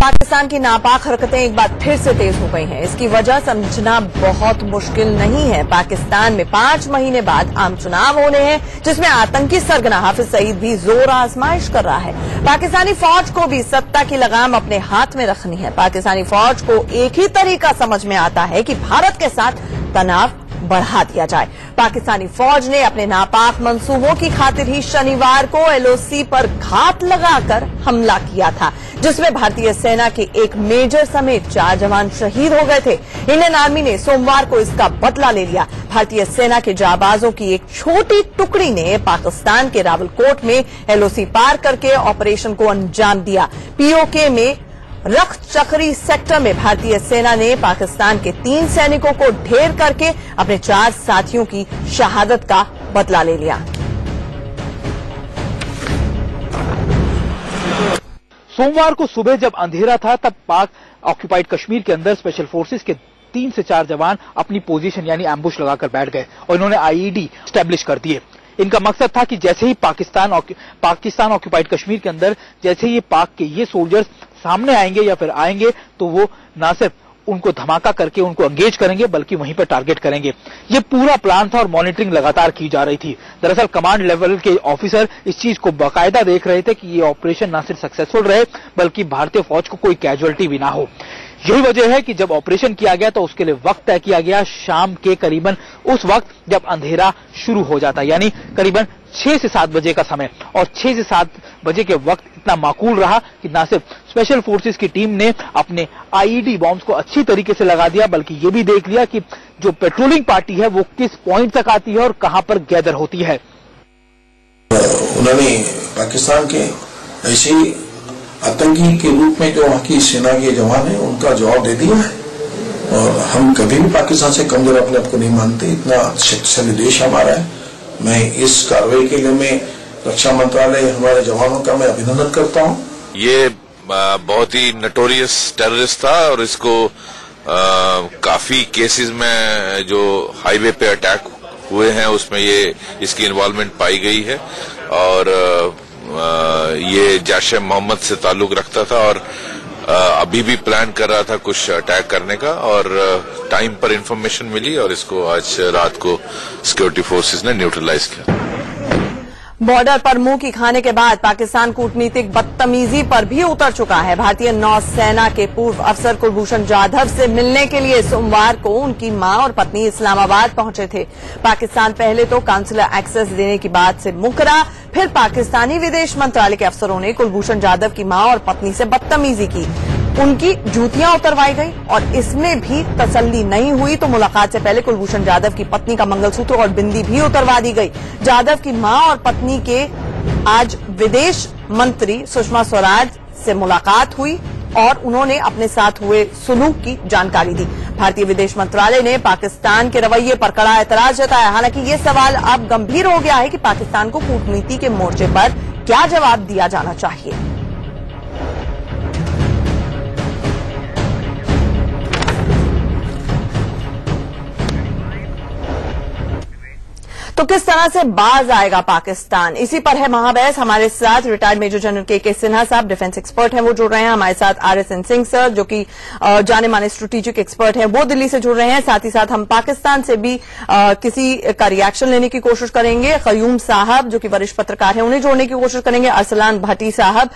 पाकिस्तान की नापाक हरकतें एक बार फिर से तेज हो गई हैं। इसकी वजह समझना बहुत मुश्किल नहीं है। पाकिस्तान में 5 महीने बाद आम चुनाव होने हैं, जिसमें आतंकी सरगना हाफिज सईद भी जोर आजमाइश कर रहा है। पाकिस्तानी फौज को भी सत्ता की लगाम अपने हाथ में रखनी है। पाकिस्तानी फौज को एक ही तरीका समझ में आता है कि भारत के साथ तनाव बढ़ा दिया जाए। पाकिस्तानी फौज ने अपने नापाक मंसूबों की खातिर ही शनिवार को एलओसी पर घात लगाकर हमला किया था, जिसमें भारतीय सेना के एक मेजर समेत 4 जवान शहीद हो गए थे। इंडियन आर्मी ने सोमवार को इसका बदला ले लिया। भारतीय सेना के जाबाजों की एक छोटी टुकड़ी ने पाकिस्तान के रावलकोट में एलओसी पार करके ऑपरेशन को अंजाम दिया। पीओके में रख्त चक्री सेक्टर में भारतीय सेना ने पाकिस्तान के 3 सैनिकों को ढेर करके अपने 4 साथियों की शहादत का बदला ले लिया। सोमवार को सुबह जब अंधेरा था, तब पाक ऑक्यूपाइड कश्मीर के अंदर स्पेशल फोर्सेस के 3 से 4 जवान अपनी पोजीशन यानी एम्बुश लगाकर बैठ गए और इन्होंने आईईडी स्टैब्लिश कर दिए। इनका मकसद था कि जैसे ही पाकिस्तान ऑक्यूपाइड कश्मीर के अंदर जैसे ही पाक के ये सोल्जर्स सामने आएंगे या फिर आएंगे, तो वो ना सिर्फ उनको धमाका करके उनको एंगेज करेंगे बल्कि वहीं पर टारगेट करेंगे। ये पूरा प्लान था और मॉनिटरिंग लगातार की जा रही थी। दरअसल कमांड लेवल के ऑफिसर इस चीज को बाकायदा देख रहे थे कि ये ऑपरेशन ना सिर्फ सक्सेसफुल रहे बल्कि भारतीय फौज को कोई कैजुअलिटी भी ना हो। यही वजह है कि जब ऑपरेशन किया गया तो उसके लिए वक्त तय किया गया शाम के करीबन उस वक्त जब अंधेरा शुरू हो जाता, यानी करीबन 6 से 7 बजे का समय। और 6 से 7 बजे के वक्त इतना माकूल रहा कि न सिर्फ स्पेशल फोर्सेस की टीम ने अपने आईईडी बॉम्ब्स को अच्छी तरीके से लगा दिया, बल्कि ये भी देख लिया कि जो पेट्रोलिंग पार्टी है वो किस पॉइंट तक आती है और कहां पर गैदर होती है। उन्होंने पाकिस्तान के ऐसे आतंकी के रूप में जो वहां की सेना के जवान है उनका जवाब दे दिया है। और हम कभी भी पाकिस्तान से कमजोर अपने आप को नहीं मानते। इतना शक्तिशाली देश हमारा है। मैं इस कार्रवाई के लिए मैं रक्षा मंत्रालय हमारे जवानों का मैं अभिनंदन करता हूं। ये बहुत ही नटोरियस टेररिस्ट था और इसको काफी केसेस में जो हाईवे पे अटैक हुए हैं उसमें ये इसकी इन्वॉल्वमेंट पाई गई है। और ये जैश मोहम्मद से ताल्लुक रखता था और अभी भी प्लान कर रहा था कुछ अटैक करने का, और टाइम पर इंफॉर्मेशन मिली और इसको आज रात को सिक्योरिटी फोर्सेस ने न्यूट्रलाइज किया। बॉर्डर पर मुंह की खाने के बाद पाकिस्तान कूटनीतिक बदतमीजी पर भी उतर चुका है। भारतीय नौसेना के पूर्व अफसर कुलभूषण जाधव से मिलने के लिए सोमवार को उनकी मां और पत्नी इस्लामाबाद पहुंचे थे। पाकिस्तान पहले तो काउंसलर एक्सेस देने की बात से मुकरा, फिर पाकिस्तानी विदेश मंत्रालय के अफसरों ने कुलभूषण जाधव की मां और पत्नी से बदतमीजी की। उनकी जूतियां उतरवाई गई और इसमें भी तसल्ली नहीं हुई तो मुलाकात से पहले कुलभूषण जाधव की पत्नी का मंगलसूत्र और बिंदी भी उतरवा दी गई। जाधव की मां और पत्नी के आज विदेश मंत्री सुषमा स्वराज से मुलाकात हुई और उन्होंने अपने साथ हुए सुलूक की जानकारी दी। भारतीय विदेश मंत्रालय ने पाकिस्तान के रवैये पर कड़ा एतराज जताया। हालांकि ये सवाल अब गंभीर हो गया है कि पाकिस्तान को कूटनीति के मोर्चे पर क्या जवाब दिया जाना चाहिए। तो किस तरह से बाज आएगा पाकिस्तान, इसी पर है महाबहस। हमारे साथ रिटायर्ड मेजर जनरल के सिन्हा साहब डिफेंस एक्सपर्ट हैं, वो जुड़ रहे हैं। हमारे साथ RSN सिंह सर जो कि जाने माने स्ट्रेटेजिक एक्सपर्ट हैं, वो दिल्ली से जुड़ रहे हैं। साथ ही साथ हम पाकिस्तान से भी किसी का रिएक्शन लेने की कोशिश करेंगे। कयूम साहब जो कि वरिष्ठ पत्रकार हैं, उन्हें जोड़ने की कोशिश करेंगे। अरसलान भट्टी साहब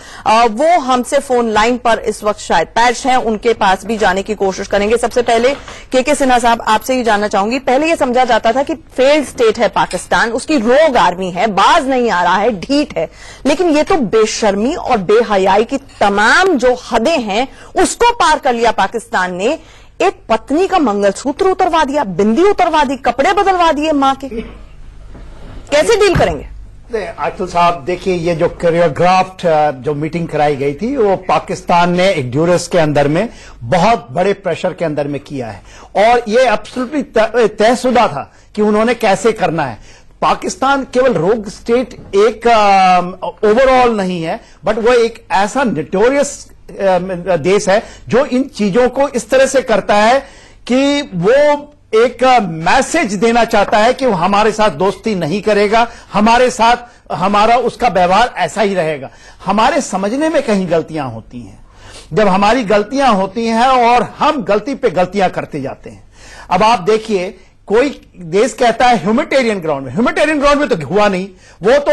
वो हमसे फोन लाइन पर इस वक्त शायद पैच हैं, उनके पास भी जाने की कोशिश करेंगे। सबसे पहले के सिन्हा साहब आपसे ही जानना चाहूंगी, पहले ये समझा जाता था कि फेल्ड स्टेट है पाकिस्तान, उसकी रोग आर्मी है, बाज नहीं आ रहा है, ढीठ है, लेकिन ये तो बेशर्मी और बेहयाई की तमाम जो हदें हैं उसको पार कर लिया पाकिस्तान ने। एक पत्नी का मंगलसूत्र उतरवा दिया, बिंदी उतरवा दी, कपड़े बदलवा दिए मां के। कैसे डील करेंगे? आकिल साहब देखिए, ये जो कोरियोग्राफ्ड जो मीटिंग कराई गई थी वो पाकिस्तान ने एक ड्यूरस के अंदर में बहुत बड़े प्रेशर के अंदर में किया है और ये एब्सोल्युटली तयशुदा था कि उन्होंने कैसे करना है। पाकिस्तान केवल रोग स्टेट एक ओवरऑल नहीं है, बट वो एक ऐसा नोटोरियस देश है जो इन चीजों को इस तरह से करता है कि वो एक मैसेज देना चाहता है कि वो हमारे साथ दोस्ती नहीं करेगा, हमारे साथ हमारा उसका व्यवहार ऐसा ही रहेगा। हमारे समझने में कहीं गलतियां होती हैं। जब हमारी गलतियां होती हैं और हम गलती पे गलतियां करते जाते हैं। अब आप देखिए, कोई देश कहता है ह्यूमैनिटेरियन ग्राउंड में तो हुआ नहीं, वो तो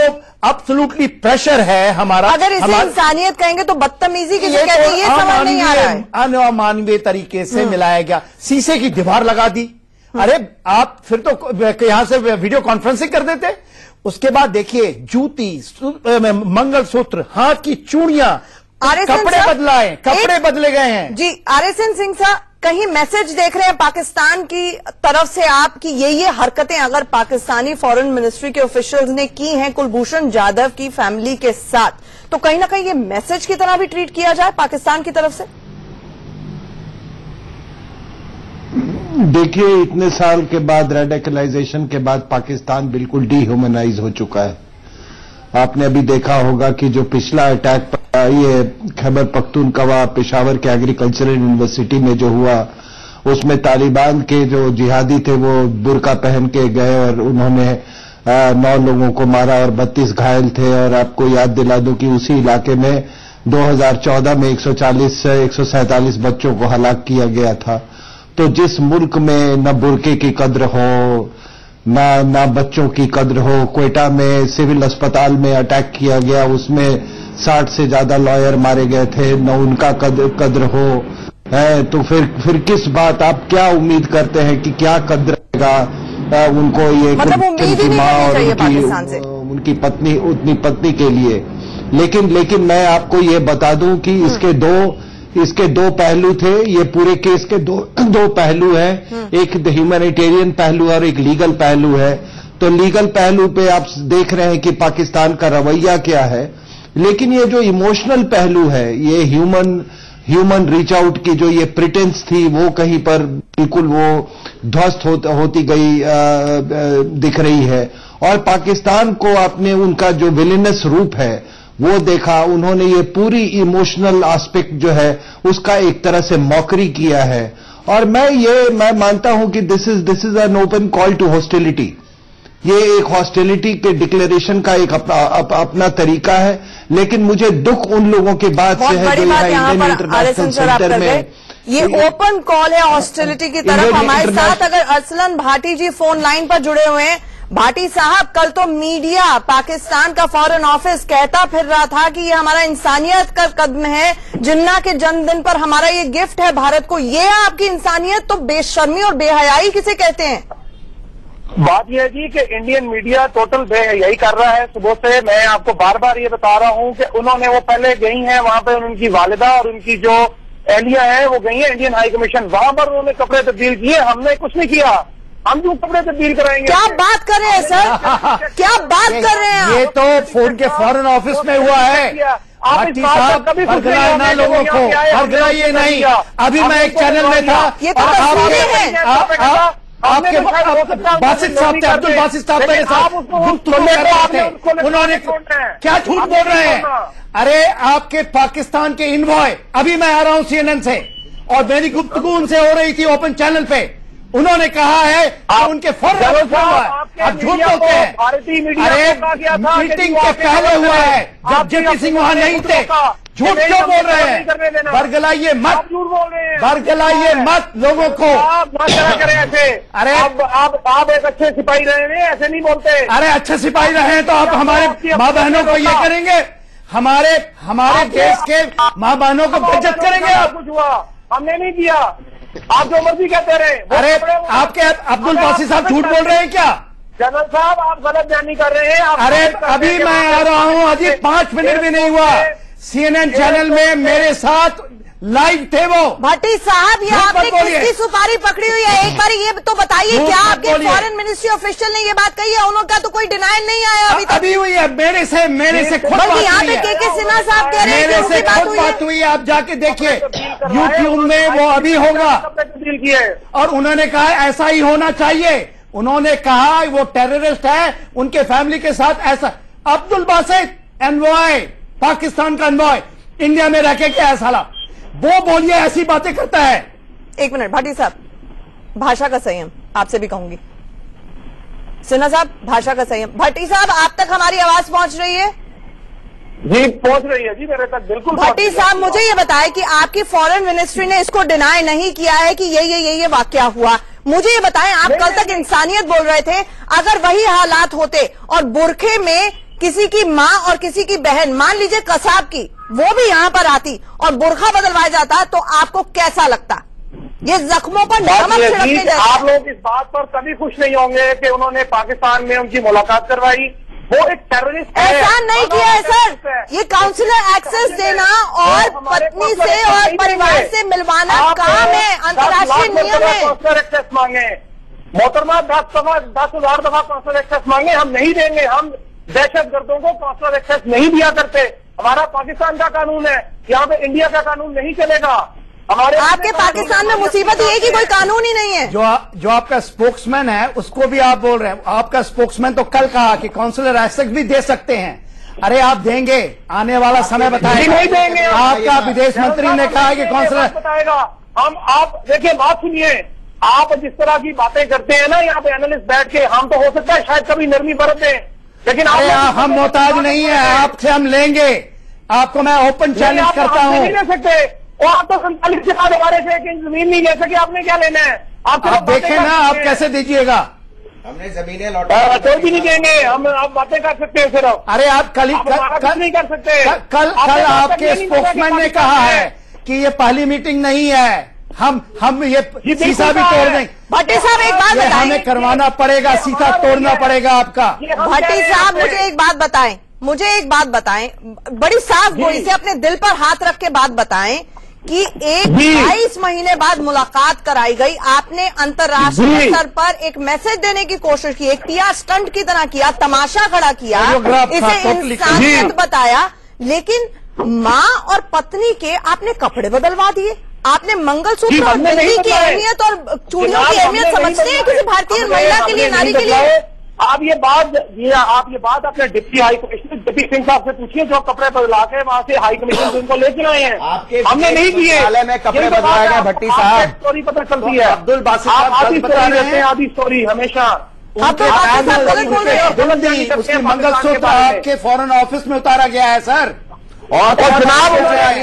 एब्सोल्युटली प्रेशर है हमारा। अगर इसे इंसानियत कहेंगे तो बदतमीजी की जो कहते हैं, ये समझ नहीं आ रहा है। अमानवीय तरीके से मिलाया गया, शीशे की दीवार लगा दी। अरे आप फिर तो यहां से वीडियो कॉन्फ्रेंसिंग कर देते। उसके बाद देखिए, जूती, मंगलसूत्र, हाथ की चूड़ियां, कपड़े बदले गए हैं जी। RSN सिंह साहब, कहीं मैसेज देख रहे हैं पाकिस्तान की तरफ से आप कि ये हरकतें अगर पाकिस्तानी फॉरेन मिनिस्ट्री के ऑफिशियल्स ने की हैं कुलभूषण जाधव की फैमिली के साथ, तो कहीं ना कहीं ये मैसेज की तरह भी ट्रीट किया जाए पाकिस्तान की तरफ से? देखिए, इतने साल के बाद, रेडिकलाइजेशन के बाद पाकिस्तान बिल्कुल डीह्यूमनाइज हो चुका है। आपने अभी देखा होगा कि जो पिछला अटैक ये खैबर पख्तूनख्वा पेशावर के एग्रीकल्चरल यूनिवर्सिटी में जो हुआ, उसमें तालिबान के जो जिहादी थे वो बुर्का पहन के गए और उन्होंने 9 लोगों को मारा और 32 घायल थे। और आपको याद दिला दूं कि उसी इलाके में 2014 में 140 से 147 बच्चों को हलाक किया गया था। तो जिस मुल्क में न बुर्के की कद्र हो, ना बच्चों की कद्र हो, क्वेटा में सिविल अस्पताल में अटैक किया गया, उसमें 60 से ज्यादा लॉयर मारे गए थे, न उनका कद्र हो है, तो फिर किस बात, आप क्या उम्मीद करते हैं कि क्या कद्र रहेगा उनको, ये मतलब उम्मीद ही नहीं करनी चाहिए पाकिस्तान से उनकी पत्नी के लिए। लेकिन मैं आपको ये बता दूं कि इसके दो पहलू थे। ये पूरे केस के दो पहलू हैं, एक ह्यूमैनिटेरियन पहलू और एक लीगल पहलू है। तो लीगल पहलू पे आप देख रहे हैं कि पाकिस्तान का रवैया क्या है, लेकिन ये जो इमोशनल पहलू है, ये ह्यूमन रीच आउट की जो ये प्रिटेंस थी, वो कहीं पर बिल्कुल वो ध्वस्त होती गई दिख रही है। और पाकिस्तान को आपने उनका जो विलेनस रूप है वो देखा, उन्होंने ये पूरी इमोशनल एस्पेक्ट जो है उसका एक तरह से मॉकरी किया है। और मैं मानता हूं कि this is an open call to hostility. ये एक हॉस्टिलिटी के डिक्लेरेशन का एक अपना तरीका है। लेकिन मुझे दुख उन लोगों के बाद से है जो यहाँ इंडियन इंटरनेशनल सेंटर में ये ओपन कॉल है हॉस्टिलिटी की तरफ। हमारे साथ अगर असलन भाटी जी फोन लाइन पर जुड़े हुए हैं। भाटी साहब, कल तो मीडिया, पाकिस्तान का फॉरेन ऑफिस कहता फिर रहा था कि ये हमारा इंसानियत का कदम है, जिन्ना के जन्मदिन पर हमारा ये गिफ्ट है भारत को। ये आपकी इंसानियत? तो बेशर्मी और बेहयाई किसे कहते हैं? बात यह है जी कि इंडियन मीडिया टोटल बेहयाई कर रहा है। सुबह से मैं आपको बार बार ये बता रहा हूं कि उन्होंने, वो पहले गई हैं वहां पे, उनकी वालिदा और उनकी जो एहलिया है वो गई है इंडियन हाई कमीशन, वहां पर उन्होंने कपड़े तब्दील किए। हमने कुछ नहीं किया, हम क्यों कपड़े तब्दील कराएंगे? क्या बात कर रहे हैं सर, क्या बात कर रहे हैं? ये तो फोन के फॉरेन ऑफिस में हुआ है। भाटी साहब, हरगलाए ना लोगों को, हरगलाइए नहीं। अभी मैं एक चैनल में था, ये तो तस्वीरें हैं। आपके बासित साहब थे, अब्दुल बासित साहब मेरे साथ गुफ्तगू कर रहे थे। उन्होंने क्या झूठ बोल रहे हैं? अरे आपके पाकिस्तान के इन्वॉय, अभी मैं आ रहा हूं CNN से और मेरी गुफ्तगू उनसे हो रही थी ओपन चैनल पे। उन्होंने कहा है कि उनके फॉरेन आप झूठ बोलते हैं। अरे मीटिंग के पहले हुआ है जब JP सिंह वहां नहीं थे। झूठ क्यों बोल रहे हैं? बरगलाइए मत, बरगलाइए मत लोगों को। करें ऐसे। अरे आप एक अच्छे सिपाही रहे हैं, ऐसे नहीं बोलते। अरे अच्छे सिपाही रहे हैं तो आप हमारे माँ बहनों को ये करेंगे? हमारे देश के माँ बहनों को बेइज्जत करेंगे आप? कुछ हुआ हमने नहीं किया, आप जो मर्जी कहते रहे। अरे आपके अब्दुल बासित साहब झूठ बोल रहे हैं क्या? जनरल साहब, आप गलत बयानी कर रहे हैं। अरे अभी मैं आ रहा हूं, अभी 5 मिनट भी नहीं हुआ। CNN चैनल में मेरे साथ लाइव थे वो। भाटी साहब, ये आपने किसकी सुपारी पकड़ी हुई है? एक बार ये तो बताइए, क्या आपके फॉरेन मिनिस्ट्री ऑफिशियल ने ये बात कही है? उनका तो कोई डिनाइल नहीं आया अभी तक। अभी हुई है, मेरे से खुद बात हुई है। यहाँ पे KK सिन्हा साहब कह रहे हैं मेरे से खुद बात हुई है। आप जाके देखिए YouTube में, वो अभी होगा। और उन्होंने कहा ऐसा ही होना चाहिए। उन्होंने कहा वो टेररिस्ट है, उनके फैमिली के साथ ऐसा। अब्दुल बासित एनवॉय, पाकिस्तान का एनवॉय, इंडिया में रह के क्या है साला? वो बोलिए ऐसी बातें करता है। एक मिनट भाटी साहब, भाषा का संयम आपसे भी कहूंगी। सिन्हा साहब, भाषा का संयम। भाटी साहब, आप तक हमारी आवाज पहुंच रही है? जी पहुंच रही है जी मेरे तक, बिल्कुल। भट्टी साहब मुझे ये बताएं कि आपकी फॉरेन मिनिस्ट्री ने इसको डिनाई नहीं किया है कि ये वाकया हुआ। मुझे ये बताएं, आप कल तक इंसानियत बोल रहे थे, अगर वही हालात होते और बुरखे में किसी की माँ और किसी की बहन, मान लीजिए कसाब की, वो भी यहाँ पर आती और बुरखा बदलवाया जाता तो आपको कैसा लगता? ये जख्मों पर नमक छिड़कने जैसा। आप लोग इस बात पर कभी खुश नहीं होंगे कि उन्होंने पाकिस्तान में उनकी मुलाकात करवाई। वो एक टेररिस्ट है। ऐसा नहीं किया है सर, ये काउंसिलर एक्सेस देना और पत्नी से और परिवार से मिलवाना काम है, अंतर्राष्ट्रीय नियम है। काउंसिलर एक्सेस मांगे मोहतरमा, 10,000 दफा काउंसिलर एक्सेस मांगे, हम नहीं देंगे। हम दहशतगर्दों को काउंसिलर एक्सेस नहीं दिया करते। हमारा पाकिस्तान का कानून है, यहाँ पे इंडिया का कानून नहीं चलेगा। हमारे आपके पाकिस्तान में मुसीबत ये है कि कोई कानून ही नहीं है। जो आपका स्पोक्समैन है उसको भी आप बोल रहे हैं। आपका स्पोक्समैन तो कल कहा कि काउंसिलर एक्सेस भी दे सकते हैं। अरे आप देंगे, आने वाला समय बताएगा। नहीं देंगे। आपका विदेश मंत्री ने कहा कि काउंसिलर बताएगा। हम आप देखिए, बात सुनिए, आप जिस तरह की बातें करते हैं ना यहाँ पे एनालिस्ट बैठ के, हम तो हो सकता है शायद कभी नरमी बरत दें, लेकिन हम मोहताज नहीं है, आपसे हम लेंगे। आपको मैं ओपन चैलेंज करता हूँ। नहीं ले सकते, और आप तो 47 के बाद हमारे से 1 इंच जमीन नहीं ले सके, आपने क्या लेना है? आप देखें ना, आप कैसे दीजिएगा? हमने जमीनें लौटा, कोई भी नहीं देंगे हम। आप बातें कर सकते हैं सिर्फ। अरे आप कल नहीं कर सकते। कल आपके स्पोक्समैन ने कहा है कि ये पहली मीटिंग नहीं है, हम ये शीशा भी तोड़ देंगे। भट्टी साहब एक बात बताएं, हमें करवाना पड़ेगा, शीशा तोड़ना पड़ेगा आपका। भट्टी साहब मुझे एक बात बताएं, बड़ी साफ गोई से अपने दिल पर हाथ रख के बात बताएं कि 22 महीने बाद मुलाकात कराई गई, आपने अंतर्राष्ट्रीय स्तर पर एक मैसेज देने की कोशिश की, एक PR स्टंट की तरह किया, तमाशा खड़ा किया, इसे इंसानियत बताया, लेकिन माँ और पत्नी के आपने कपड़े बदलवा दिए। आपने मंगलसूत्र और मेहंदी की अहमियत और चूड़ियों की अहमियत समझते हैं किसी भारतीय महिला के लिए, नारी के लिए? आप ये बात अपने डिप्टी हाई कमिश्नर जपी सिंह साहब से पूछिए, जो कपड़े बदला के वहाँ से हाई कमिश्नर से उनको लेके आए हैं। हमने नहीं किए में कपड़े बदलाए गए। भट्टी साहब स्टोरी पता चलती है, अब्दुल बासित आधी स्टोरी रहते हैं, आधी स्टोरी हमेशा। उसके मंगलसूत्र आपके फॉरेन ऑफिस में उतारा गया है सर, और जनाब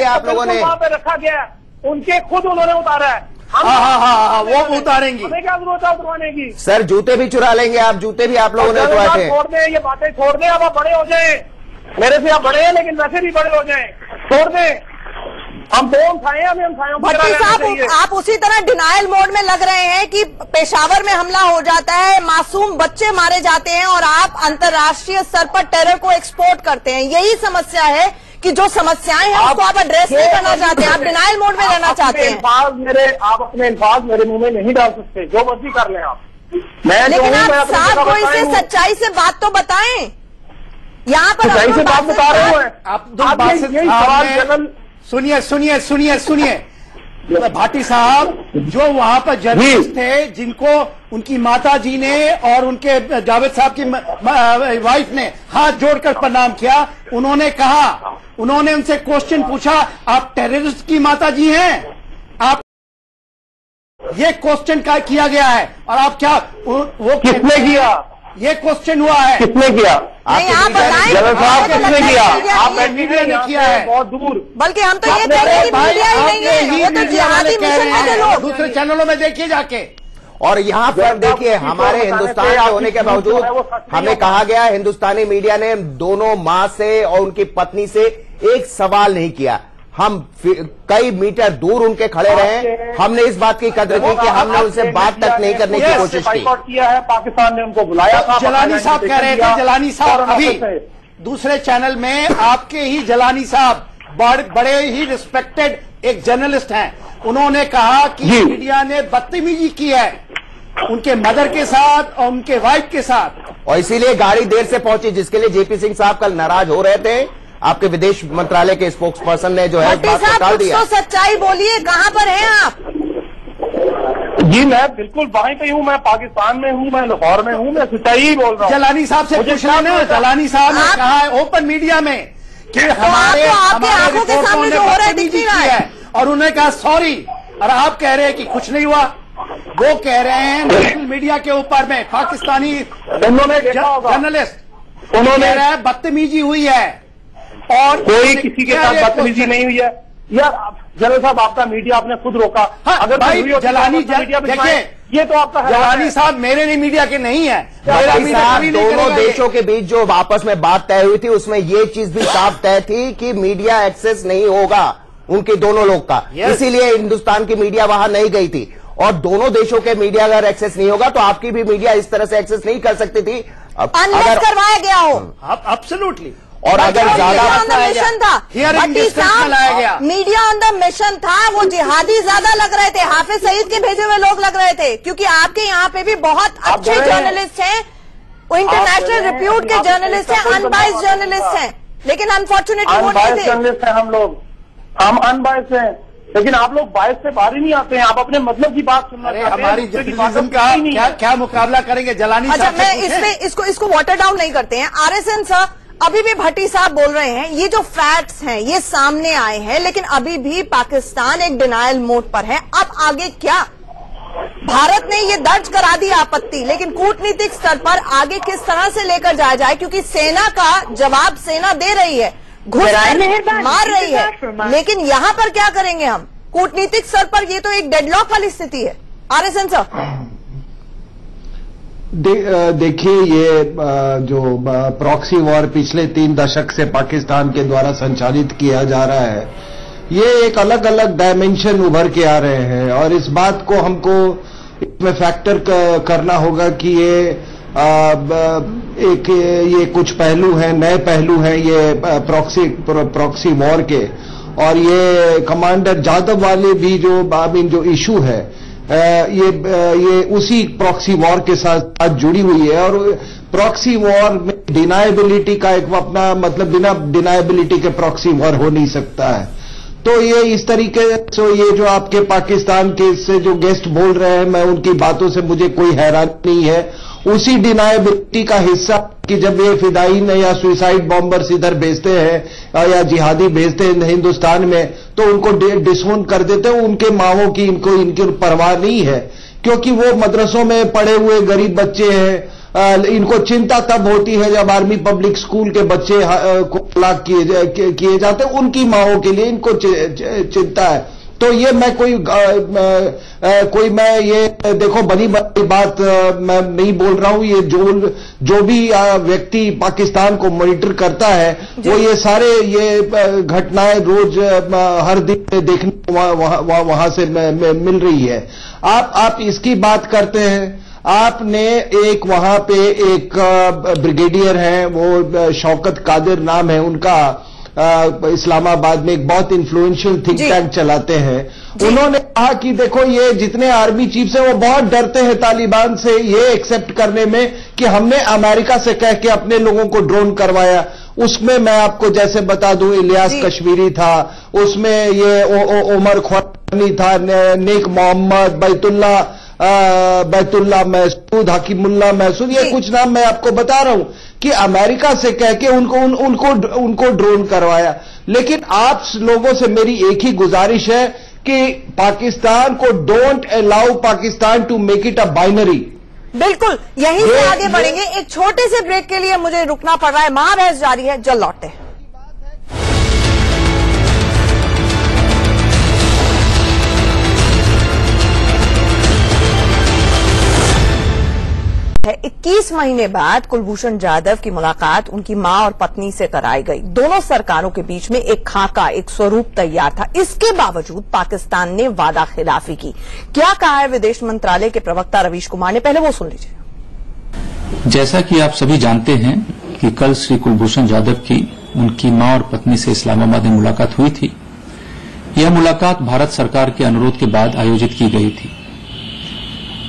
आप लोगों ने वहाँ पे रखा गया है, उनके खुद उन्होंने उतारा है। हाँ, वो उतारेंगी। हमें क्या जरूरत है उतरवाने की? सर जूते भी चुरा लेंगे आप, जूते भी आप लोगों ने उतरवाए थे। छोड़ दें ये बातें, छोड़ दें। अब आप बड़े हो जाएं, मेरे से आप बड़े हैं लेकिन वैसे भी बड़े हो जाएं, छोड़ दें। हम बोम खाए, हमें खाए। भट्टी साहब आप उसी तरह डिनायल मोड में लग रहे हैं कि पेशावर में हमला हो जाता है, मासूम बच्चे मारे जाते हैं और आप अंतर्राष्ट्रीय स्तर पर टेरर को एक्सपोर्ट करते हैं। यही समस्या है कि जो समस्याएं हैं उसको आप एड्रेस नहीं करना चाहते, आप डिनायल मोड में रहना चाहते हैं। आप अपने अल्फाज मेरे मुंह में नहीं डाल सकते, जो मर्जी कर लें आप। लेकिन आप साफ कोई से सच्चाई से बात तो बताएं। यहाँ पर सच्चाई से बात बता रहे हैं आप। सुनिए भाटी साहब, जो वहां पर जर्नलिस्ट थे जिनको उनकी माता जी ने और उनके जावेद साहब की वाइफ ने हाथ जोड़कर प्रणाम किया, उन्होंने कहा, उन्होंने उनसे क्वेश्चन पूछा, आप टेररिस्ट की माता जी हैं? आप ये क्वेश्चन का किया गया है और आप क्या वो किसने किया? ये क्वेश्चन हुआ है, किसने किया? नहीं आप बताएं, किसने किया? आप मीडिया ने किया है, बहुत दूर। बल्कि हम तो ये कह रहे हैं कि मीडिया ही नहीं है, वो तो जिहादी मिशन में थे लोग। दूसरे चैनलों में देखिए जाके। और यहाँ पर देखिए, हमारे हिंदुस्तान के होने के बावजूद हमें कहा गया, हिंदुस्तानी मीडिया ने दोनों मां से और उनकी पत्नी से एक सवाल नहीं किया। हम कई मीटर दूर उनके खड़े रहे, हमने इस बात की कदर की कि हमने उनसे बात तक नहीं करने की कोशिश की। किया है, पाकिस्तान ने उनको बुलाया था। जलानी साहब कह रहे थे, जलानी साहब अभी दूसरे चैनल में आपके ही जलानी साहब बड़े ही रिस्पेक्टेड एक जर्नलिस्ट हैं, उन्होंने कहा कि मीडिया ने बदतमीजी की है उनके मदर के साथ और उनके वाइफ के साथ, और इसीलिए गाड़ी देर से पहुंची, जिसके लिए जेपी सिंह साहब कल नाराज हो रहे थे। आपके विदेश मंत्रालय के स्पोक्स पर्सन ने जो है बात को टाल दिया। तो सच्चाई बोलिए, कहाँ पर हैं आप? जी मैं बिल्कुल वहीं पे हूँ, मैं पाकिस्तान में हूँ, मैं लाहौर में हूँ, मैं सच्चाई ही बोल रहा हूँ। जलानी साहब से पूछना ना, जलानी साहब ने कहा है ओपन मीडिया में कि हमारे आंखों के सामने जो हो रहा है दिख नहीं रहा है, और उन्होंने कहा सॉरी, और आप कह रहे हैं कि कुछ नहीं हुआ। वो कह रहे हैं नेशनल मीडिया के ऊपर में पाकिस्तानी जर्नलिस्ट, उन्होंने बदतमीजी हुई है। और कोई किसी के साथ बदतमीजी नहीं हुई है। यार जनरल साहब, आपका मीडिया आपने खुद रोका। अगर भाई जलानी देखिए, ये तो आपका जलानी साहब मेरे नहीं मीडिया के नहीं है। दोनों देशों के बीच जो आपस में बात तय हुई थी उसमें ये चीज भी साफ तय थी कि मीडिया एक्सेस नहीं होगा उनके दोनों लोग का। इसीलिए हिंदुस्तान की मीडिया वहां नहीं गई थी। और दोनों देशों के मीडिया अगर एक्सेस नहीं होगा तो आपकी भी मीडिया इस तरह से एक्सेस नहीं कर सकती थी अगर करवाया गया हो। एब्सोल्युटली। और अगर ज्यादा मिशन था, मीडिया ऑन द मिशन था, वो जिहादी ज्यादा लग रहे थे, हाफिज सईद के भेजे हुए लोग लग रहे थे, क्योंकि आपके यहाँ पे भी बहुत अच्छे जर्नलिस्ट हैं, वो इंटरनेशनल रिप्यूट के जर्नलिस्ट हैं, अनबाइस्ड जर्नलिस्ट हैं, लेकिन अनफॉर्चुनेटली वो नहीं थे। जर्नलिस्ट हैं हम अनबाइस्ड हैं, लेकिन आप लोग बाइस से बाहर ही नहीं आते हैं। आप अपने मतलब की बात सुनना चाहते हैं। हमारी जर्नलिज्म का क्या मुकाबला करेंगे जलानी साहब? अच्छा, मैं इसमें इसको वाटर डाउन नहीं करते हैं। RSN सर, अभी भी भट्टी साहब बोल रहे हैं, ये जो फैक्ट्स हैं ये सामने आए हैं, लेकिन अभी भी पाकिस्तान एक डिनायल मोड पर है। अब आगे क्या? भारत ने ये दर्ज करा दी आपत्ति, लेकिन कूटनीतिक स्तर पर आगे किस तरह से लेकर जाया जाए, क्योंकि सेना का जवाब सेना दे रही है, घुस मार रही है, लेकिन यहाँ पर क्या करेंगे हम? कूटनीतिक स्तर पर ये तो एक डेडलॉक वाली स्थिति है। RSN सर, देखिए, ये जो प्रॉक्सी वॉर पिछले 3 दशक से पाकिस्तान के द्वारा संचालित किया जा रहा है, ये एक अलग अलग डायमेंशन उभर के आ रहे हैं। और इस बात को हमको इसमें फैक्टर करना होगा कि ये कुछ पहलू हैं, नए पहलू हैं ये प्रॉक्सी वॉर के। और ये कमांडर जादव वाले भी जो इशू है, ये उसी प्रॉक्सी वॉर के साथ जुड़ी हुई है। और प्रॉक्सी वॉर में डिनायबिलिटी का एक अपना मतलब, बिना डिनायबिलिटी के प्रॉक्सी वॉर हो नहीं सकता है। तो ये इस तरीके से ये जो आपके पाकिस्तान के से जो गेस्ट बोल रहे हैं, मैं उनकी बातों से मुझे कोई हैरानी नहीं है। उसी डिनायबिलिटी का हिस्सा कि जब ये फिदाइन या सुसाइड बॉम्बर्स इधर भेजते हैं या जिहादी भेजते हैं हिंदुस्तान में, तो उनको डिसोन कर देते हैं। उनके माओं की इनकी परवाह नहीं है, क्योंकि वो मदरसों में पढ़े हुए गरीब बच्चे हैं। इनको चिंता तब होती है जब आर्मी पब्लिक स्कूल के बच्चे को हलाक किए जाते हैं, उनकी माओं के लिए इनको चिंता है। तो ये मैं मैं ये देखो बड़ी बात मैं नहीं बोल रहा हूं। ये जो भी व्यक्ति पाकिस्तान को मॉनिटर करता है, वो ये सारे ये घटनाएं रोज हर दिन देखने वहां से मिल रही है। आप इसकी बात करते हैं। आपने एक वहां पे एक ब्रिगेडियर हैं, वो शौकत कादिर नाम है उनका, इस्लामाबाद में एक बहुत इन्फ्लुएंशियल थिंक टैंक चलाते हैं। उन्होंने कहा कि देखो, ये जितने आर्मी चीफ्स हैं वो बहुत डरते हैं तालिबान से ये एक्सेप्ट करने में कि हमने अमेरिका से कह के अपने लोगों को ड्रोन करवाया। उसमें मैं आपको जैसे बता दूं, इलियास कश्मीरी था, उसमें ये उमर ख्वानी था, नेक मोहम्मद, बैतुल्ला महसूद, हकीमुल्ला महसूद, ये कुछ नाम मैं आपको बता रहा हूं कि अमेरिका से कह के उनको ड्रोन करवाया। लेकिन आप लोगों से मेरी एक ही गुजारिश है कि पाकिस्तान को don't allow Pakistan to make it a binary. बिल्कुल, यहीं से आगे बढ़ेंगे। एक छोटे से ब्रेक के लिए मुझे रुकना पड़ रहा है, महाबहस जारी है, जल्द लौटते हैं। 21 महीने बाद कुलभूषण जाधव की मुलाकात उनकी मां और पत्नी से कराई गई। दोनों सरकारों के बीच में एक खाका, एक स्वरूप तैयार था। इसके बावजूद पाकिस्तान ने वादा खिलाफी की। क्या कहा है विदेश मंत्रालय के प्रवक्ता रवीश कुमार ने, पहले वो सुन लीजिए। जैसा कि आप सभी जानते हैं कि कल श्री कुलभूषण जाधव की उनकी मां और पत्नी से इस्लामाबाद में मुलाकात हुई थी। यह मुलाकात भारत सरकार के अनुरोध के बाद आयोजित की गई थी।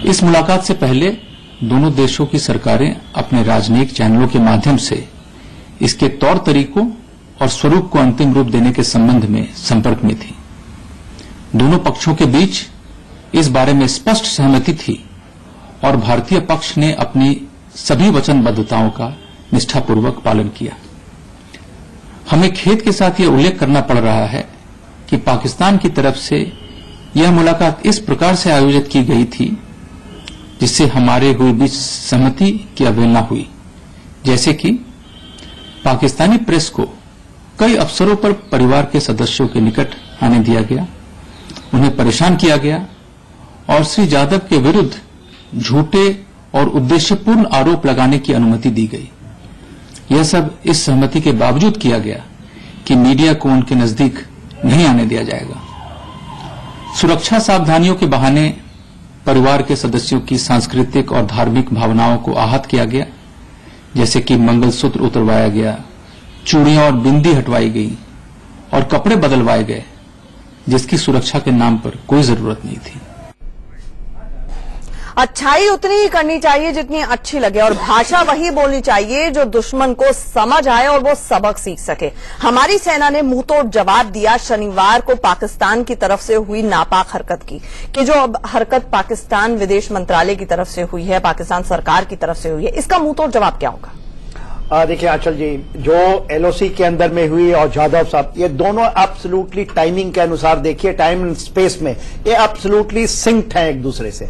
इस मुलाकात से पहले दोनों देशों की सरकारें अपने राजनयिक चैनलों के माध्यम से इसके तौर तरीकों और स्वरूप को अंतिम रूप देने के संबंध में संपर्क में थी। दोनों पक्षों के बीच इस बारे में स्पष्ट सहमति थी और भारतीय पक्ष ने अपनी सभी वचनबद्धताओं का निष्ठापूर्वक पालन किया। हमें खेद के साथ यह उल्लेख करना पड़ रहा है कि पाकिस्तान की तरफ से यह मुलाकात इस प्रकार से आयोजित की गई थी जिससे हमारे हुए बीच सहमति की अवहेलना हुई। जैसे कि पाकिस्तानी प्रेस को कई अवसरों पर परिवार के सदस्यों के निकट आने दिया गया, उन्हें परेशान किया गया और श्री जाधव के विरुद्ध झूठे और उद्देश्यपूर्ण आरोप लगाने की अनुमति दी गई। यह सब इस सहमति के बावजूद किया गया कि मीडिया को उनके नजदीक नहीं आने दिया जाएगा। सुरक्षा सावधानियों के बहाने परिवार के सदस्यों की सांस्कृतिक और धार्मिक भावनाओं को आहत किया गया, जैसे कि मंगलसूत्र उतरवाया गया, चूड़ियां और बिंदी हटवाई गई और कपड़े बदलवाए गए, जिसकी सुरक्षा के नाम पर कोई जरूरत नहीं थी। अच्छाई उतनी ही करनी चाहिए जितनी अच्छी लगे और भाषा वही बोलनी चाहिए जो दुश्मन को समझ आए और वो सबक सीख सके। हमारी सेना ने मुंहतोड़ जवाब दिया शनिवार को पाकिस्तान की तरफ से हुई नापाक हरकत की, कि जो अब हरकत पाकिस्तान विदेश मंत्रालय की तरफ से हुई है, पाकिस्तान सरकार की तरफ से हुई है, इसका मुंहतोड़ जवाब क्या होगा? देखिए आंचल जी, जो एलओसी के अंदर में हुई और जाधव साहब, ये दोनों एब्सोल्युटली टाइमिंग के अनुसार देखिए, टाइम एंड स्पेस में ये एब्सोल्युटली सिंक्ड है एक दूसरे से,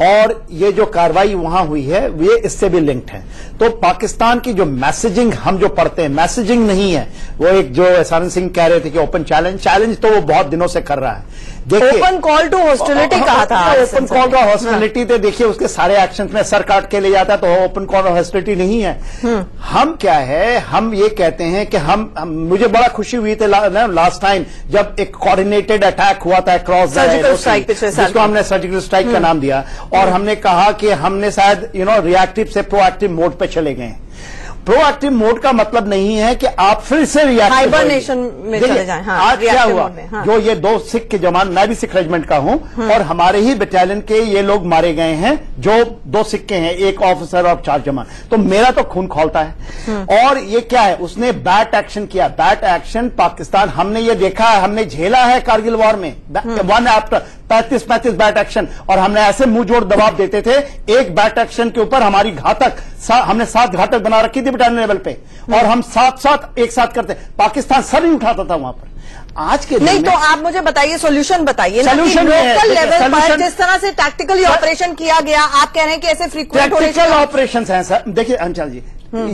और ये जो कार्रवाई वहां हुई है ये इससे भी लिंक्ड है। तो पाकिस्तान की जो मैसेजिंग हम जो पढ़ते हैं, मैसेजिंग नहीं है वो, एक जो एहसान सिंह कह रहे थे कि ओपन चैलेंज तो वो बहुत दिनों से कर रहा है। ओपन कॉल टू हॉस्टिलिटी कहा था, ओपन कॉल टू हॉस्टिलिटी तो देखिए उसके सारे एक्शन में सर काट के ले जाता है, तो ओपन कॉल टू हॉस्टिलिटी नहीं है। हम क्या है, हम ये कहते हैं कि हम मुझे बड़ा खुशी हुई थी लास्ट टाइम जब एक कोऑर्डिनेटेड अटैक हुआ था क्रॉस सर्जिकल स्ट्राइक, जिसको हमने सर्जिकल स्ट्राइक का नाम दिया, और हमने कहा कि हमने शायद रिएक्टिव से प्रोएक्टिव मोड पे चले गए। प्रोएक्टिव मोड का मतलब नहीं है कि आप फिर से हाइबरनेशन में चले जाएं। हाँ, आज क्या हुआ, हाँ। जो ये 2 सिख के जवान, मैं भी सिख रेजिमेंट का हूं, और हमारे ही बटालियन के ये लोग मारे गए हैं, जो 2 सिख के हैं, 1 ऑफिसर और 4 जवान। तो मेरा तो खून खौलता है। और ये क्या है, उसने बैट एक्शन किया, बैट एक्शन पाकिस्तान, हमने ये देखा है, हमने झेला है कारगिल वॉर में 1 आफ्टर 35 बैट एक्शन, और हमने ऐसे मुंह जोड़ दबाव देते थे, एक बैट एक्शन के ऊपर हमारी घातक, हमने 7 घातक बना रखी थी बटालियन लेवल पे, और हम 7 एक साथ करते, पाकिस्तान सर नहीं उठाता था वहां पर। आज के नहीं, तो आप मुझे बताइए, सोल्यूशन बताइए। सोल्यूशन लोकल लेवल पर जिस तरह से टैक्टिकली ऑपरेशन किया गया, आप कह रहे हैं कि ऐसे फ्रीक्वेंट टैक्टिकल ऑपरेशन हैं सर। देखिए अंचल जी,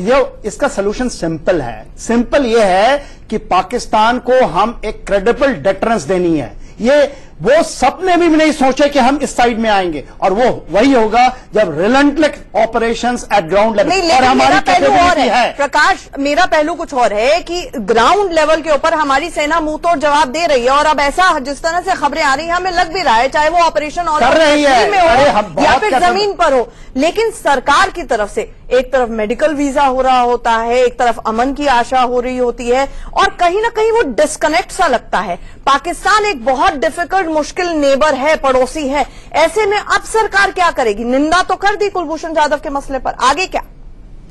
ये इसका सोल्यूशन सिंपल है। सिंपल ये है कि पाकिस्तान को हम एक क्रेडिबल डिटरेंस देनी है। ये वो सपने भी नहीं सोचे कि हम इस साइड में आएंगे, और वो वही होगा जब relentless operations eight ground level. और हमारी पहलू और है प्रकाश, मेरा पहलू कुछ और है कि ग्राउंड लेवल के ऊपर हमारी सेना मुंह तोड़ जवाब दे रही है, और अब ऐसा जिस तरह से खबरें आ रही है हमें लग भी रहा है, चाहे वो ऑपरेशन और कर रही है में हो या फिर जमीन पर हो, लेकिन सरकार की तरफ से एक तरफ मेडिकल वीजा हो रहा होता है, एक तरफ अमन की आशा हो रही होती है, और कहीं ना कहीं वो डिस्कनेक्ट सा लगता है। पाकिस्तान एक बहुत डिफिकल्ट मुश्किल नेबर है, पड़ोसी है, ऐसे में अब सरकार क्या करेगी? निंदा तो कर दी कुलभूषण जाधव के मसले पर, आगे क्या?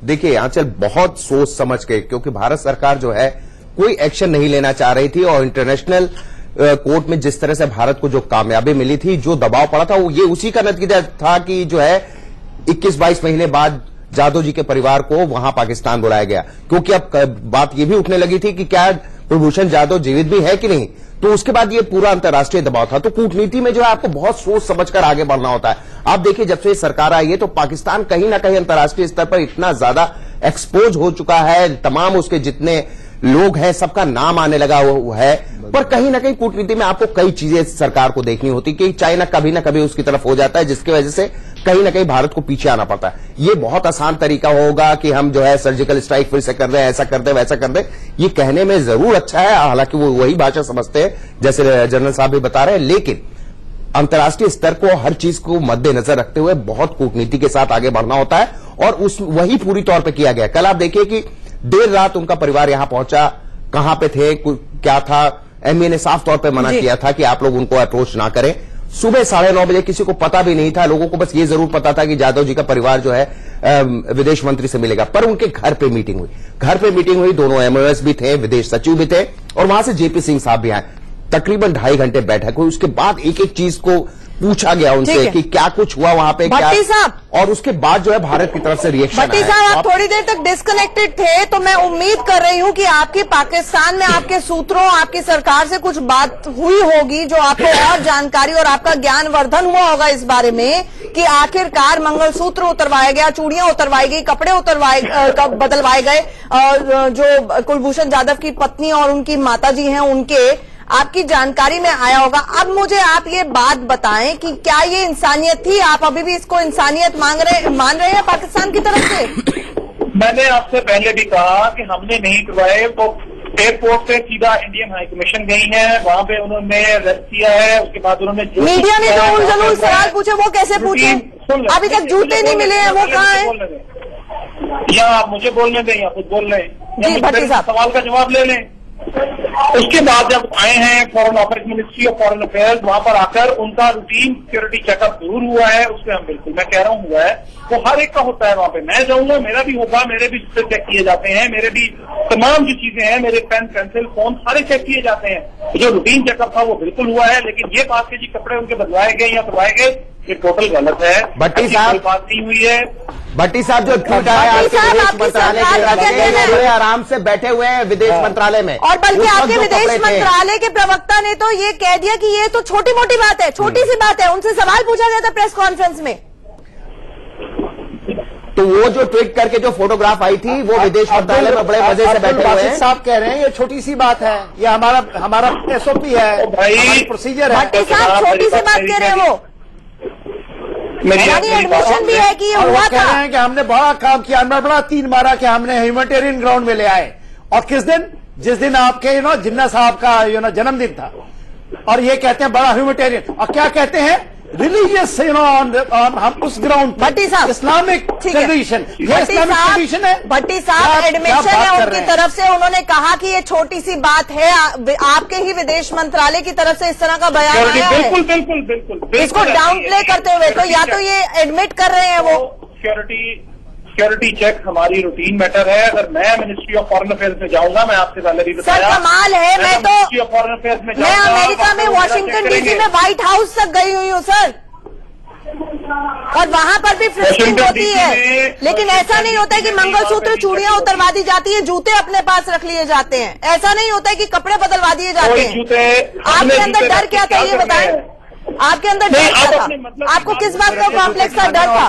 देखिए आंचल, बहुत सोच समझ के, क्योंकि भारत सरकार जो है कोई एक्शन नहीं लेना चाह रही थी, और इंटरनेशनल कोर्ट में जिस तरह से भारत को जो कामयाबी मिली थी, जो दबाव पड़ा था, वो ये उसी का नतीजा था कि जो है 21-22 महीने बाद जाधव जी के परिवार को वहां पाकिस्तान बुलाया गया। क्योंकि अब बात यह भी उठने लगी थी कि क्या कुलभूषण जाधव जीवित भी है कि नहीं, तो उसके बाद ये पूरा अंतर्राष्ट्रीय दबाव था। तो कूटनीति में जो है आपको बहुत सोच समझकर आगे बढ़ना होता है। आप देखिए, जब से सरकार आई है तो पाकिस्तान कहीं ना कहीं अंतर्राष्ट्रीय स्तर पर इतना ज्यादा एक्सपोज हो चुका है, तमाम उसके जितने लोग हैं सबका नाम आने लगा हुआ है, पर कहीं ना कहीं कूटनीति में आपको कई चीजें सरकार को देखनी होती कि चाइना कभी ना कभी उसकी तरफ हो जाता है, जिसकी वजह से कहीं ना कहीं भारत को पीछे आना पड़ता है। ये बहुत आसान तरीका होगा कि हम जो है सर्जिकल स्ट्राइक फिर से कर रहे हैं, ऐसा कर दे वैसा कर दे, ये कहने में जरूर अच्छा है, हालांकि वो वही भाषा समझते हैं जैसे जनरल साहब भी बता रहे हैं, लेकिन अंतर्राष्ट्रीय स्तर को हर चीज को मद्देनजर रखते हुए बहुत कूटनीति के साथ आगे बढ़ना होता है, और वही पूरी तौर पर किया गया। कल आप देखिए कि देर रात उनका परिवार यहां पहुंचा, कहां पे थे, क्या था, एमए ने साफ तौर पे मना किया था कि आप लोग उनको अप्रोच ना करें। सुबह 9:30 बजे किसी को पता भी नहीं था, लोगों को बस ये जरूर पता था कि जाधव जी का परिवार जो है विदेश मंत्री से मिलेगा, पर उनके घर पे मीटिंग हुई। घर पे मीटिंग हुई, दोनों एमओएस भी थे, विदेश सचिव भी थे, और वहां से जेपी सिंह साहब भी आए। तकरीबन 2.5 घंटे बैठक हुई। उसके बाद एक एक चीज को पूछा गया उनसे कि क्या कुछ हुआ वहां पे, क्या, और उसके बाद जो है भारत की तरफ से रिएक्शन आया। भट्टी साहब, आप थोड़ी देर तक डिस्कनेक्टेड थे, तो मैं उम्मीद कर रही हूं कि आपकी पाकिस्तान में आपके सूत्रों, आपकी सरकार से कुछ बात हुई होगी जो आपको और जानकारी और आपका ज्ञानवर्धन हुआ होगा इस बारे में कि आखिरकार मंगलसूत्र उतरवाया गया, चूड़ियां उतरवाई गई, कपड़े बदलवाए गए, और जो कुलभूषण जाधव की पत्नी और उनकी माताजी हैं उनके आपकी जानकारी में आया होगा। अब मुझे आप ये बात बताएं कि क्या ये इंसानियत थी? आप अभी भी इसको इंसानियत मान रहे हैं पाकिस्तान की तरफ से? मैंने आपसे पहले भी कहा कि हमने नहीं करवाए, वो एयरपोर्ट से सीधा इंडियन हाई कमीशन गई है, वहां पे उन्होंने रेस्ट किया है, उसके बाद उन्होंने मीडिया ने जो उन सवाल पूछे वो कैसे पूछे? अभी तक जूते नहीं मिले हैं, वो कहाँ है? या आप मुझे बोलने दें या खुद बोल लें, सवाल का जवाब ले लें। उसके बाद जब आए हैं foreign affairs, ministry of foreign affairs, वहां पर आकर उनका रूटीन सिक्योरिटी चेकअप जरूर हुआ है, उसमें हम बिल्कुल, मैं कह रहा हूँ हुआ है, वो हर एक का होता है। वहां पे मैं जाऊंगा, मेरा भी होगा, मेरे भी चेक किए जाते हैं, मेरे भी तमाम जो चीजें हैं, मेरे पेन पेंसिल फोन सारे चेक किए जाते हैं। जो रूटीन चेकअप था वो बिल्कुल हुआ है, लेकिन ये बात कि जी कपड़े उनके बदलवाए गए या करवाए गए, ये टोटल गलत है। भट्टी साहब, बात नहीं हुई है। भट्टी साहब जो ट्वीट आया विदेश मंत्रालय के आराम से बैठे हुए हैं विदेश मंत्रालय में, और बल्कि आपके विदेश मंत्रालय के प्रवक्ता ने तो ये कह दिया कि ये तो छोटी मोटी बात है, छोटी सी बात है। उनसे सवाल पूछा गया था प्रेस कॉन्फ्रेंस में, तो वो जो ट्वीट करके जो फोटोग्राफ आई थी वो विदेश मंत्रालय में बड़े मजे से बैठे हुए हैं। साहब कह रहे हैं ये छोटी सी बात है, ये हमारा SOP है, भाई प्रोसीजर है। भट्टी साहब छोटी सी बात कह रहे हैं, वो एडमिशन भी है कि ये हुआ कह रहे हैं कि हमने बड़ा काम किया, हमने बड़ा 3 मारा कि हमने ह्यूमैनिटेरियन ग्राउंड में ले आए। और किस दिन? जिस दिन आपके जिन्ना साहब का जन्मदिन था, और ये कहते हैं बड़ा ह्यूमैनिटेरियन, और क्या कहते हैं रिलीजियस हम उस ग्राउंड। भट्टी साहब इस्लामिक ट्रेडिशन, ये इस्लामिक ट्रेडिशन है। भट्टी साहब एडमिशन है उनकी तरफ से, उन्होंने कहा कि ये छोटी सी बात है। आपके ही विदेश मंत्रालय की तरफ से इस तरह का बयान आया है, बिल्कुल बिल्कुल बिल्कुल इसको डाउन प्ले करते हुए, तो या तो ये एडमिट कर रहे हैं वो सिक्योरिटी चेक हमारी रूटीन मैटर है। अगर मैं मिनिस्ट्री ऑफ फॉरेन अफेयर्स में जाऊंगा, मैं आपसे पहले भी बताया, सर कमाल है, मैं तो मिनिस्ट्री ऑफ फॉरेन अफेयर्स में मैं अमेरिका में वॉशिंगटन DC में व्हाइट हाउस तक गई हुई हूँ सर, और वहां पर भी फ्रिस्किंग होती है, लेकिन ऐसा नहीं होता है कि मंगलसूत्र चूड़ियां उतरवा दी जाती है, जूते अपने पास रख लिए जाते हैं। ऐसा नहीं होता है कि कपड़े बदलवा दिए जाते हैं। आपके अंदर डर क्या था ये बताएं? आपके अंदर डर क्या था? आपको किस बात का कॉम्प्लेक्स का डर था?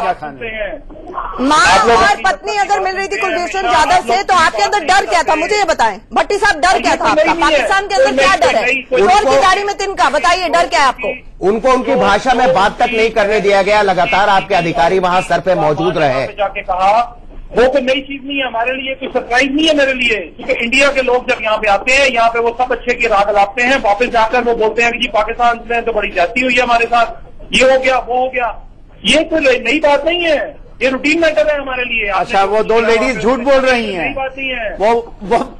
माँ और पत्नी अगर मिल रही थी कुलभूषण जाधव से, तो आपके अंदर डर क्या था? मुझे ये बताएं भट्टी साहब, डर क्या था आपका? पाकिस्तान के अंदर क्या डर है? चोर की गाड़ी में तिनका, बताइए डर क्या है आपको? उनको उनकी भाषा में बात तक नहीं करने दिया गया, लगातार आपके अधिकारी वहां सर पे मौजूद रहे। जाके कहा वो कोई नई चीज नहीं है हमारे लिए, कोई सरप्राइज नहीं है मेरे लिए, क्योंकि इंडिया के लोग जब यहाँ पे आते हैं, यहाँ पे वो सब अच्छे की राह लाते हैं, वापस जाकर वो बोलते हैं कि जी पाकिस्तान में तो बड़ी ज्यादती हुई है हमारे साथ, ये हो गया वो हो गया। ये कोई नई बात नहीं है, ये रूटीन मैटर है हमारे लिए। अच्छा, वो 2 लेडीज झूठ बोल रही हैं, नई बात नहीं है वो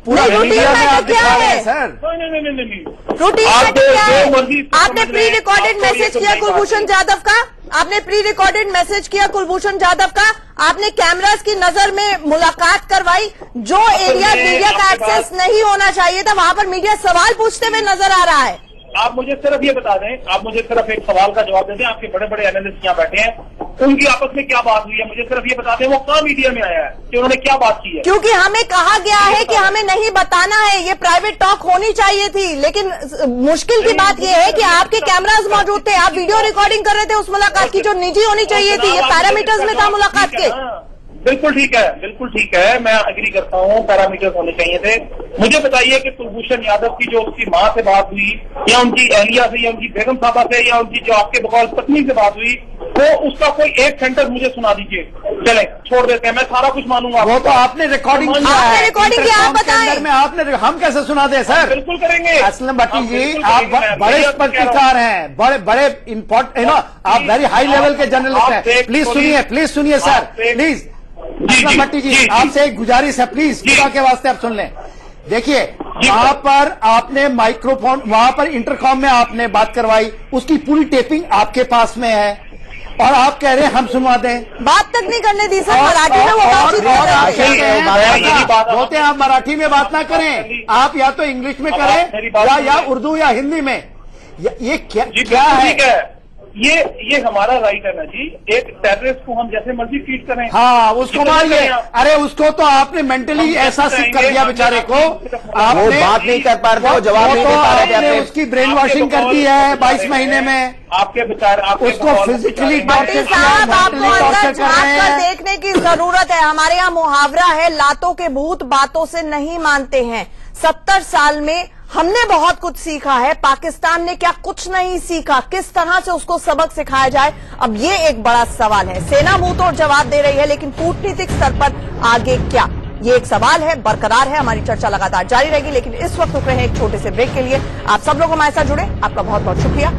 पूरा रूटीन मैटर क्या है सर? नहीं रूटीन मैटर क्या है? आपने प्री रिकॉर्डेड मैसेज किया कुलभूषण जाधव का, आपने प्री रिकॉर्डेड मैसेज किया कुलभूषण जाधव का, आपने कैमरास की नजर में मुलाकात करवाई। जो एरिया मीडिया का एक्सेस नहीं होना चाहिए था, वहां पर मीडिया सवाल पूछते हुए नजर आ रहा है। आप मुझे सिर्फ ये बता दें, आप मुझे सिर्फ एक सवाल का जवाब दे दें। आपके बड़े बड़े एनालिस्ट यहाँ बैठे हैं, उनकी आपस में क्या बात हुई है? मुझे सिर्फ ये बता दें वो कहाँ मीडिया में आया है कि उन्होंने क्या बात की है? क्योंकि हमें कहा गया है कि हमें नहीं बताना है, ये प्राइवेट टॉक होनी चाहिए थी, लेकिन मुश्किल की बात यह है कि आपके कैमराज मौजूद थे, आप वीडियो रिकॉर्डिंग कर रहे थे उस मुलाकात की जो निजी होनी चाहिए थी। ये पैरामीटर्स में था मुलाकात के। बिल्कुल ठीक है, बिल्कुल ठीक है, मैं एग्री करता हूँ, पैरामीटर्स होने चाहिए थे। मुझे बताइए कि कुलभूषण यादव की जो उसकी माँ से बात हुई, या उनकी अहलिया से, या उनकी बेगम साहबा से, या उनकी जो आपके बकौल पत्नी से बात हुई, तो उसका कोई एक सेंटेंस मुझे सुना दीजिए। चले छोड़ देते हैं, मैं सारा कुछ मानूंगा। वो तो आपने रिकॉर्डिंग किया है, रिकॉर्डिंग किया, आप बताएं। आपने, हम कैसे सुना दें सर? बिल्कुल करेंगे असलम भट्टी जी, आप बड़े पत्रकार हैं, बड़े इम्पोर्टेंट, आप वेरी हाई लेवल के जर्नलिस्ट हैं। प्लीज सुनिए सर, प्लीज। असलम भट्टी जी, आपसे एक गुजारिश है, प्लीज खुदा के वास्ते आप सुन लें। देखिए, वहां पर आपने माइक्रोफोन, वहां पर इंटरकॉम में आपने बात करवाई, उसकी पूरी टेपिंग आपके पास में है, और आप कह रहे हैं हम सुनवा दें। बात तक नहीं करने दी सर, मराठी में वो बोलते हैं आप मराठी में बात ना करें, आप या तो इंग्लिश में करें या उर्दू या हिंदी में। ये क्या है? ये हमारा राइट है ना जी। एक टेररिस्ट को हम जैसे मर्जी ट्रीट करें। हाँ, उसको मारिए। अरे उसको तो आपने मेंटली ऐसा सिक कर दिया बेचारे को। वो बात नहीं कर पा रहे थे, जवाब नहीं दे पा रहे थे। उसकी ब्रेन वॉशिंग कर दी है 22 महीने में। आपके विचार उसको फिजिकली भट्टी साहब, आपको अंदर झांक कर देखने की जरूरत है। हमारे यहाँ मुहावरा है, लातों के भूत बातों से नहीं मानते हैं। 70 साल में हमने बहुत कुछ सीखा है, पाकिस्तान ने क्या कुछ नहीं सीखा? किस तरह से उसको सबक सिखाया जाए, अब ये एक बड़ा सवाल है। सेना मुंह तोड़ जवाब दे रही है, लेकिन कूटनीतिक स्तर पर आगे क्या, ये एक सवाल है, बरकरार है। हमारी चर्चा लगातार जारी रहेगी, लेकिन इस वक्त रुक रहे हैं एक छोटे से ब्रेक के लिए। आप सब लोग हमारे साथ जुड़े, आपका बहुत बहुत शुक्रिया।